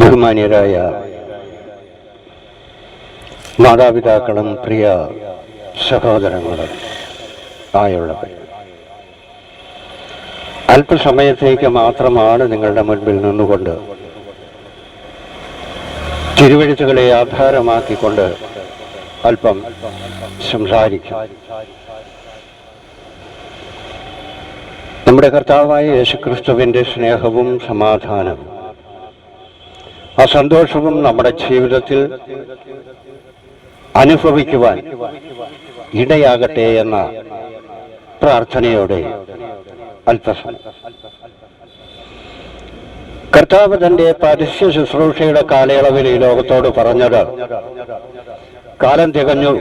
ബഹുമാന്യരായ മാതാപിതാക്കളും പ്രിയ സഹോദരങ്ങളും ആയുള്ളവർ, അല്പസമയത്തേക്ക് മാത്രമാണ് നിങ്ങളുടെ മുൻപിൽ നിന്നുകൊണ്ട് തിരുവെഴുത്തുകളെ ആധാരമാക്കിക്കൊണ്ട് അല്പം സംസാരിക്കും. നമ്മുടെ കർത്താവായ യേശുക്രിസ്തുവിൻ്റെ സ്നേഹവും സമാധാനവും ആ സന്തോഷവും നമ്മുടെ ജീവിതത്തിൽ അനുഭവിക്കുവാൻ ഇടയാകട്ടെ എന്ന പ്രാർത്ഥനയോടെ അല്പസമയം കർത്താവ് തന്റെ പരസ്യ ശുശ്രൂഷയുടെ കാലയളവിൽ ഈ ലോകത്തോട് പറഞ്ഞത്, കാലം തികഞ്ഞു,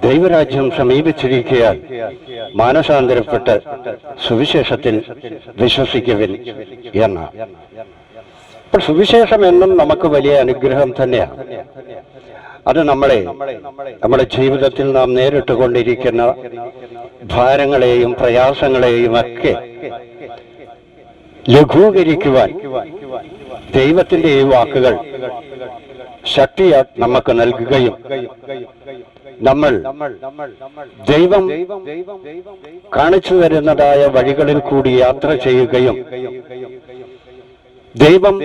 ദൈവരാജ്യം സമീപിച്ചിരിക്കയാൽ മാനസാന്തരപ്പെട്ട് സുവിശേഷത്തിൽ വിശ്വസിക്കുവിൻ എന്ന. അപ്പോൾ സുവിശേഷം എന്നും നമുക്ക് വലിയ അനുഗ്രഹം തന്നെയാണ്. അത് നമ്മുടെ ജീവിതത്തിൽ നാം നേരിട്ടുകൊണ്ടിരിക്കുന്ന ഭാരങ്ങളെയും പ്രയാസങ്ങളെയും ഒക്കെ ലഘൂകരിക്കുവാൻ ദൈവത്തിന്റെ ഈ വാക്കുകൾ ശക്തി നമുക്ക് നൽകുകയും നമ്മൾ ദൈവം കാണിച്ചു തരുന്നതായ വഴികളിൽ കൂടി യാത്ര ചെയ്യുകയും ദൈവം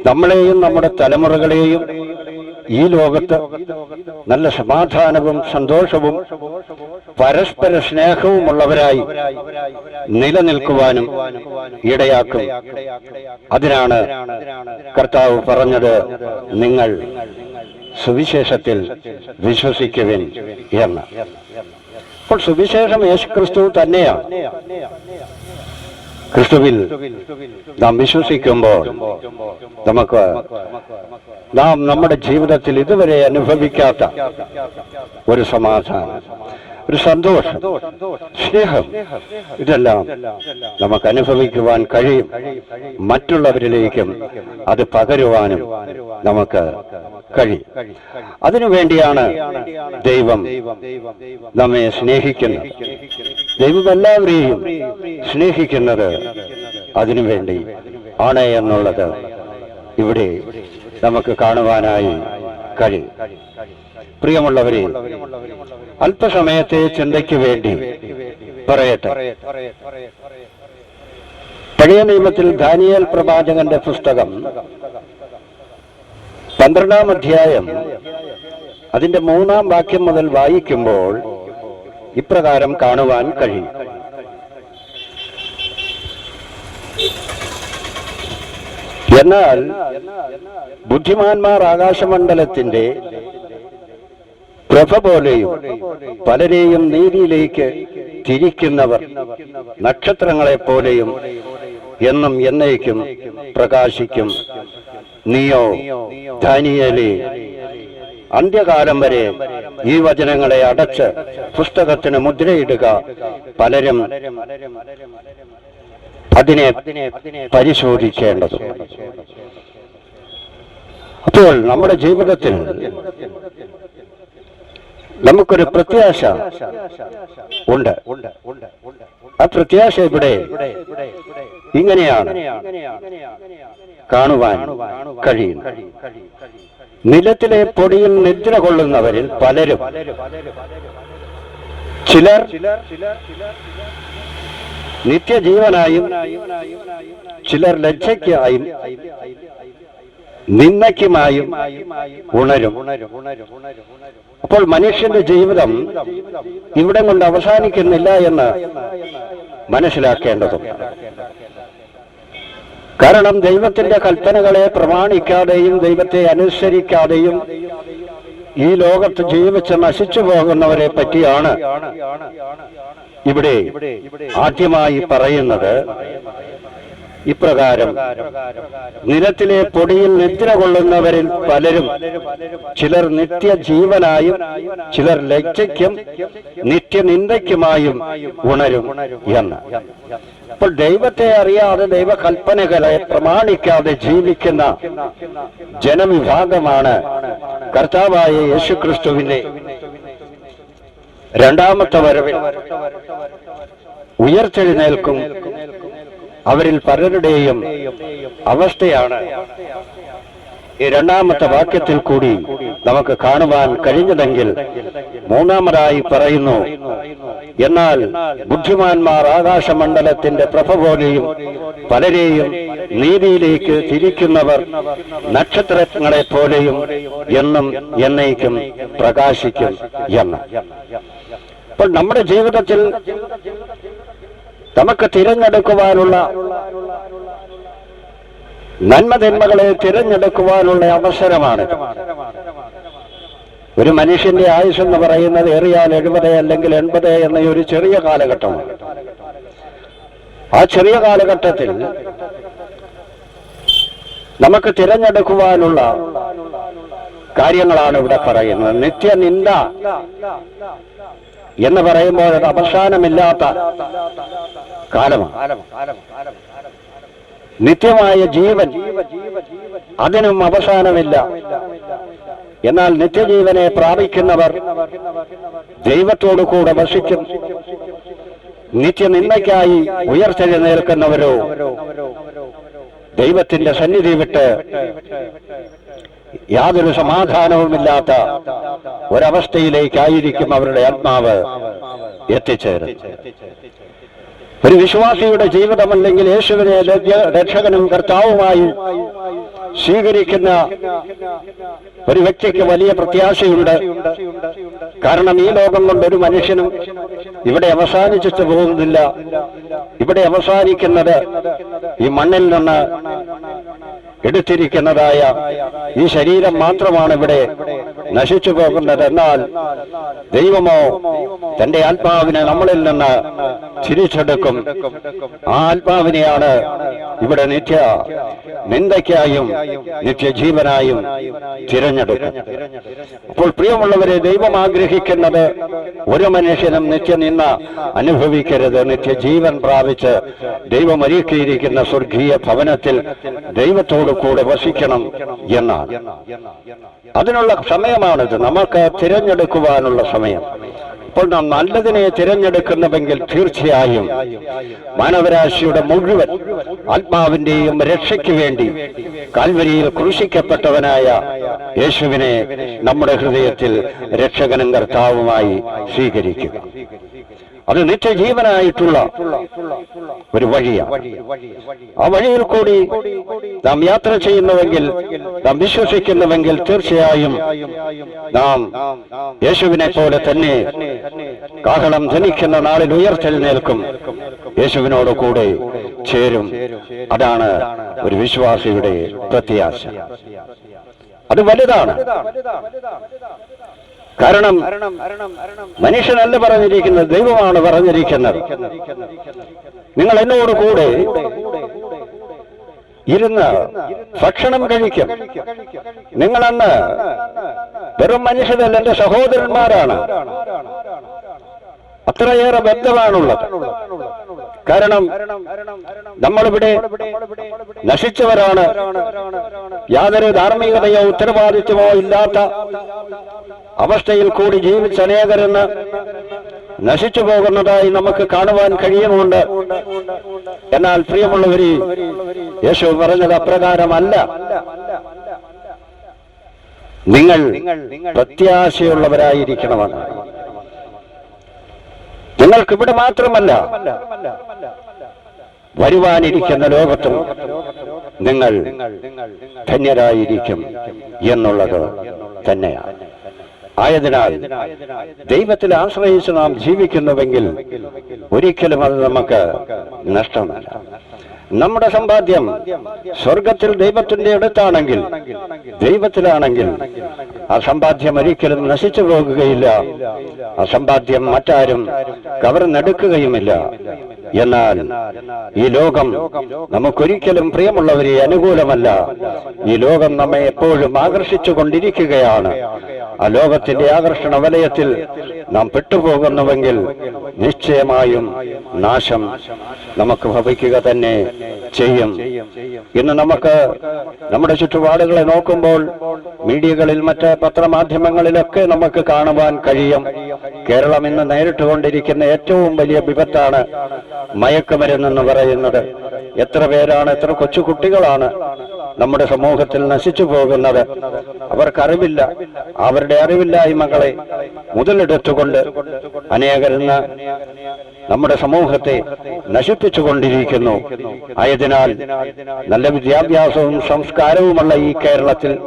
നമ്മളെയും നമ്മുടെ തലമുറകളെയും ഈ ലോകത്ത് നല്ല സമാധാനവും സന്തോഷവും പരസ്പര സ്നേഹവുമുള്ളവരായി നിലനിൽക്കുവാനും ഇടയാക്കും. അതിനാണ് കർത്താവ് പറഞ്ഞത്, നിങ്ങൾ സുവിശേഷത്തിൽ വിശ്വസിക്കുവിൻ എന്ന്. അപ്പോൾ സുവിശേഷം യേശുക്രിസ്തു തന്നെയാണ്. ക്രിസ്തുവിൽ നാം വിശ്വസിക്കുമ്പോൾ നാം നമ്മുടെ ജീവിതത്തിൽ ഇതുവരെ അനുഭവിക്കാത്ത ഒരു സമാധാനം, ഒരു സന്തോഷം, സ്നേഹം, ഇതെല്ലാം നമുക്ക് അനുഭവിക്കുവാൻ കഴിയും. മറ്റുള്ളവരിലേക്കും അത് പകരുവാനും നമുക്ക് കഴിയും. അതിനുവേണ്ടിയാണ് ദൈവം നമ്മെ സ്നേഹിക്കുന്നത്. ദൈവം എല്ലാവരെയും സ്നേഹിക്കുന്നത് അതിനുവേണ്ടി ആണ് എന്നുള്ളത് ഇവിടെ നമുക്ക് കാണുവാനായി കഴിയും. പ്രിയമുള്ളവരെ, അല്പസമയത്തെ ചിന്തയ്ക്ക് വേണ്ടി പറയട്ടെ. പഴയ നിയമത്തിൽ ദാനിയേൽ പ്രവാചകന്റെ പുസ്തകം 12-ാം അധ്യായം അതിന്റെ 3-ാം വാക്യം മുതൽ വായിക്കുമ്പോൾ ഇപ്രകാരം കാണുവാൻ കഴിയും. എന്നാൽ ബുദ്ധിമാന്മാർ ആകാശമണ്ഡലത്തിന്റെ പ്രഭ പോലെയും പലരെയും നീതിയിലേക്ക് തിരിക്കുന്നവർ നക്ഷത്രങ്ങളെ പോലെയും എന്നും എന്നേക്കും പ്രകാശിക്കും. നീയോ ദാനിയേലേ, അന്ത്യകാലം വരെ ഈ വചനങ്ങളെ അടച്ച് പുസ്തകത്തിന് മുദ്രയിടുക. പലരും അതിനെ പരിശോധിക്കേണ്ടതും. അപ്പോൾ നമ്മുടെ ജീവിതത്തിൽ നമുക്കൊരു പ്രത്യാശ ഉണ്ട്. ആ പ്രത്യാശ ഇവിടെ ഇങ്ങനെയാണ് കാണുവാൻ കഴിയും. നിലത്തിലെ പൊടിയിൽ നിദ്ര കൊള്ളുന്നവരിൽ പലരും, ചിലർ നിത്യജീവനായും ചിലർ ലജ്ജയ്ക്കായും നിന്ദയ്ക്കുമായും ഉണരും. അപ്പോൾ മനുഷ്യന്റെ ജീവിതം ഇവിടം കൊണ്ട് അവസാനിക്കുന്നില്ല എന്ന് മനസ്സിലാക്കേണ്ടതുണ്ട്. കാരണം ദൈവത്തിന്റെ കൽപ്പനകളെ പ്രമാണിക്കാതെയും ദൈവത്തെ അനുസരിക്കാതെയും ഈ ലോകത്ത് ജീവിച്ച് നശിച്ചു പോകുന്നവരെ പറ്റിയാണ് ഇവിടെ ആദ്യമായി പറയുന്നത്. ഇപ്രകാരം, നിലത്തിലെ പൊടിയിൽ നിദ്ര കൊള്ളുന്നവരിൽ പലരും, ചിലർ നിത്യജീവനായും ചിലർ ലജ്ജയ്ക്കും നിത്യനിന്ദയ്ക്കുമായും ഉണരും എന്ന്. അപ്പോൾ ദൈവത്തെ അറിയാതെ ദൈവകൽപ്പനകളെ പ്രമാണിക്കാതെ ജീവിക്കുന്ന ജനവിഭാഗമാണ് കർത്താവായ യേശുക്രിസ്തുവിന്റെ രണ്ടാമത്തെ വരവിൽ ഉയർത്തെഴുന്നേൽക്കും അവരിൽ പലരുടെയും അവസ്ഥയാണ് ഈ രണ്ടാമത്തെ വാക്യത്തിൽ കൂടി നമുക്ക് കാണുവാൻ കഴിഞ്ഞതെങ്കിൽ മൂന്നാമതായി പറയുന്നു, എന്നാൽ ബുദ്ധിമാന്മാർ ആകാശമണ്ഡലത്തിന്റെ പ്രഭ പോലെയും പലരെയും നീതിയിലേക്ക് തിരിക്കുന്നവർ നക്ഷത്രങ്ങളെ പോലെയും എന്നും എന്നേക്കും പ്രകാശിക്കും എന്ന്. അപ്പോൾ നമ്മുടെ ജീവിതത്തിൽ നമുക്ക് തിരഞ്ഞെടുക്കുവാനുള്ള നന്മതിന്മകളെ തിരഞ്ഞെടുക്കുവാനുള്ള അവസരമാണ്. ഒരു മനുഷ്യന്റെ ആയുസ് എന്ന് പറയുന്നത് ഏറിയാൽ 70 അല്ലെങ്കിൽ 80 എന്ന ഒരു ചെറിയ കാലഘട്ടമാണ്. ആ ചെറിയ കാലഘട്ടത്തിൽ നമുക്ക് തിരഞ്ഞെടുക്കുവാനുള്ള കാര്യങ്ങളാണ് ഇവിടെ പറയുന്നത്. നിത്യനിന്ദ എന്ന് പറയുമ്പോൾ അത് അവസാനമില്ലാത്ത കാലമാണ്. നിത്യമായ ജീവൻ, അതിനും അവസാനമില്ല. എന്നാൽ നിത്യജീവനെ പ്രാപിക്കുന്നവർ ദൈവത്തോടു കൂടെ വസിക്കും. നിത്യനിന്ദയ്ക്കായി ഉയർത്തെഴുന്നേൽക്കുന്നവരോ ദൈവത്തിന്റെ സന്നിധി വിട്ട് യാതൊരു സമാധാനവുമില്ലാത്ത ഒരവസ്ഥയിലേക്കായിരിക്കും അവരുടെ ആത്മാവ് എത്തിച്ചേരും. ഒരു വിശ്വാസിയുടെ ജീവിതമല്ലെങ്കിൽ യേശുവിനെ രക്ഷകനും കർത്താവുമായി സ്വീകരിക്കുന്ന ഒരു വ്യക്തിക്ക് വലിയ പ്രത്യാശയുണ്ട്. കാരണം ഈ ലോകം കൊണ്ടൊരു മനുഷ്യനും ഇവിടെ അവസാനിച്ചിട്ട് പോകുന്നില്ല. ഇവിടെ അവസാനിക്കുന്നത് ഈ മണ്ണിൽ നിന്ന് എടുത്തിരിക്കുന്നതായ ഈ ശരീരം മാത്രമാണ് ഇവിടെ നശിച്ചു പോകുന്നത്. എന്നാൽ ദൈവമോ തന്റെ ആത്മാവിനെ നമ്മളിൽ നിന്ന് തിരിച്ചെടുക്കും. ആ ആത്മാവിനെയാണ് ഇവിടെ നിത്യ നിന്ദയ്ക്കായും നിത്യജീവനായും തിരഞ്ഞെടുക്കും. അപ്പോൾ പ്രിയമുള്ളവരെ, ദൈവം ആഗ്രഹിക്കുന്നത് ഒരു മനുഷ്യനും നിത്യനിന്ദ അനുഭവിക്കരുത്. നിത്യജീവൻ പ്രാപിച്ച് ദൈവം ഒരുക്കിയിരിക്കുന്ന സ്വർഗീയ ഭവനത്തിൽ ദൈവത്തോട് കൂടെ വസിക്കണം എന്നാണ്. അതിനുള്ള സമയമാണിത്, നമുക്ക് തിരഞ്ഞെടുക്കുവാനുള്ള സമയം. അപ്പോൾ നാം നല്ലതിനെ തിരഞ്ഞെടുക്കുന്നുവെങ്കിൽ തീർച്ചയായും മാനവരാശിയുടെ മുഴുവൻ ആത്മാവിന്റെയും രക്ഷയ്ക്ക് വേണ്ടി കാൽവരിയിൽ ക്രൂശിക്കപ്പെട്ടവനായ യേശുവിനെ നമ്മുടെ ഹൃദയത്തിൽ രക്ഷകനും കർത്താവുമായി സ്വീകരിക്കുക. അത് നിത്യജീവനായിട്ടുള്ള ഒരു വഴിയാണ്. ആ വഴിയിൽ കൂടി നാം യാത്ര ചെയ്യുന്നുവെങ്കിൽ, നാം വിശ്വസിക്കുന്നുവെങ്കിൽ തീർച്ചയായും നാം യേശുവിനെ പോലെ തന്നെ കാഹളം ധ്വനിക്കുന്ന നാളിൽ ഉയർത്തെഴുന്നേൽക്കും, യേശുവിനോട് കൂടെ ചേരും. അതാണ് ഒരു വിശ്വാസിയുടെ പ്രത്യാശ. അത് വലുതാണ്. കാരണം മനുഷ്യനല്ല പറഞ്ഞിരിക്കുന്നത്, ദൈവമാണ് പറഞ്ഞിരിക്കുന്നത്. നിങ്ങൾ എന്നോട് കൂടെ ഇരുന്ന് ഭക്ഷണം കഴിക്കും. നിങ്ങളന്ന് വെറും മനുഷ്യരല്ല, എന്റെ സഹോദരന്മാരാണ്. അത്രയേറെ ബന്ധമാണുള്ളത്. കാരണം നമ്മളിവിടെ നശിച്ചവരാണ്. യാതൊരു ധാർമ്മികതയോ ഉത്തരവാദിത്വമോ ഇല്ലാത്ത അവസ്ഥയിൽ കൂടി ജീവിച്ച അനേകരെന്ന് നശിച്ചു പോകുന്നതായി നമുക്ക് കാണുവാൻ കഴിയുന്നുണ്ട്. എന്നാൽ പ്രിയമുള്ളവരെ, യേശു പറഞ്ഞത് അപ്രകാരമല്ല. നിങ്ങൾ പ്രത്യാശയുള്ളവരായിരിക്കണമെന്ന്. നിങ്ങൾക്കിവിടെ മാത്രമല്ല, വരുവാനിരിക്കുന്ന ലോകത്തും നിങ്ങൾ ധന്യരായിരിക്കും എന്നുള്ളത് തന്നെയാണ്. ആയതിനാൽ ദൈവത്തിൽ ആശ്രയിച്ച് നാം ജീവിക്കുന്നുവെങ്കിൽ ഒരിക്കലും അത് നമുക്ക് നഷ്ടമല്ല. നമ്മുടെ സമ്പാദ്യം സ്വർഗത്തിൽ ദൈവത്തിന്റെ അടുത്താണെങ്കിൽ, ദൈവത്തിലാണെങ്കിൽ ആ സമ്പാദ്യം ഒരിക്കലും നശിച്ചു പോകുകയില്ല. ആ സമ്പാദ്യം മറ്റാരും കവർന്നെടുക്കുകയുമില്ല. എന്നാൽ ഈ ലോകം നമുക്കൊരിക്കലും പ്രിയമുള്ളവരെ അനുകൂലമല്ല. ഈ ലോകം നമ്മെ എപ്പോഴും ആകർഷിച്ചു കൊണ്ടിരിക്കുകയാണ്. ആ ലോകത്തിന്റെ ആകർഷണ വലയത്തിൽ നാം പെട്ടുപോകുന്നുവെങ്കിൽ നിശ്ചയമായും നാശം നമുക്ക് ഭവിക്കുക തന്നെ ചെയ്യും. ഇന്ന് നമുക്ക് നമ്മുടെ ചുറ്റുപാടുകളെ നോക്കുമ്പോൾ മീഡിയകളിൽ, മറ്റ് പത്രമാധ്യമങ്ങളിലൊക്കെ നമുക്ക് കാണുവാൻ കഴിയും. കേരളം ഇന്ന് നേരിട്ടുകൊണ്ടിരിക്കുന്ന ഏറ്റവും വലിയ വിപത്താണ് മയക്കുമരുന്നെന്ന് പറയുന്നത്. എത്ര പേരാണ്, എത്ര കൊച്ചുകുട്ടികളാണ് നമ്മുടെ സമൂഹത്തിൽ നശിച്ചു പോകുന്നത് അവർക്കറിവില്ല. അവരുടെ അറിവില്ലായ്മകളെ മുതലെടുത്തുകൊണ്ട് അനേകരിന്ന് നമ്മുടെ സമൂഹത്തെ നശിപ്പിച്ചുകൊണ്ടിരിക്കുന്നു. ആയതിനാൽ നല്ല വിദ്യാഭ്യാസവും സംസ്കാരവുമുള്ള ഈ കേരളത്തിൽ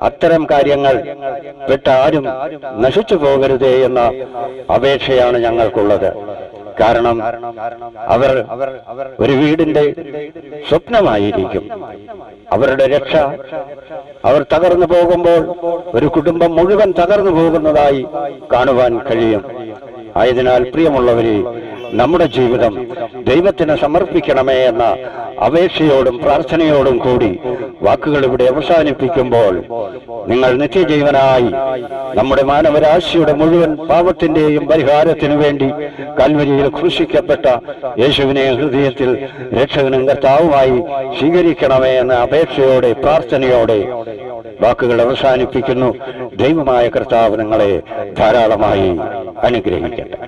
അത്തരം കാര്യങ്ങൾ വിട്ടാരും നശിച്ചു പോകരുതേ എന്ന അപേക്ഷയാണ് ഞങ്ങൾക്കുള്ളത്. കാരണം അവർ ഒരു വീടിന്റെ സ്വപ്നമായിരിക്കും. അവരുടെ രക്ഷ അവർ തകർന്നു പോകുമ്പോൾ ഒരു കുടുംബം മുഴുവൻ തകർന്നു പോകുന്നതായി കാണുവാൻ കഴിയും. ആയതിനാൽ പ്രിയമുള്ളവരെ, നമ്മുടെ ജീവിതം ദൈവത്തിന് സമർപ്പിക്കണമേ എന്ന അപേക്ഷയോടും പ്രാർത്ഥനയോടും കൂടി വാക്കുകൾ ഇവിടെ അവസാനിപ്പിക്കുമ്പോൾ, നിങ്ങൾ നിത്യജീവനായി നമ്മുടെ മാനവരാശിയുടെ മുഴുവൻ പാപത്തിന്റെയും പരിഹാരത്തിനു വേണ്ടി കൽവരിയിൽ ക്രൂശിക്കപ്പെട്ട യേശുവിനെ ഹൃദയത്തിൽ രക്ഷകനും കർത്താവുമായി സ്വീകരിക്കണമേ എന്ന അപേക്ഷയോടെ പ്രാർത്ഥനയോടെ വാക്കുകൾ അവസാനിപ്പിക്കുന്നു. ദൈവമായ കർത്താവ് നിങ്ങളെ ധാരാളമായി അനുഗ്രഹിക്കട്ടെ.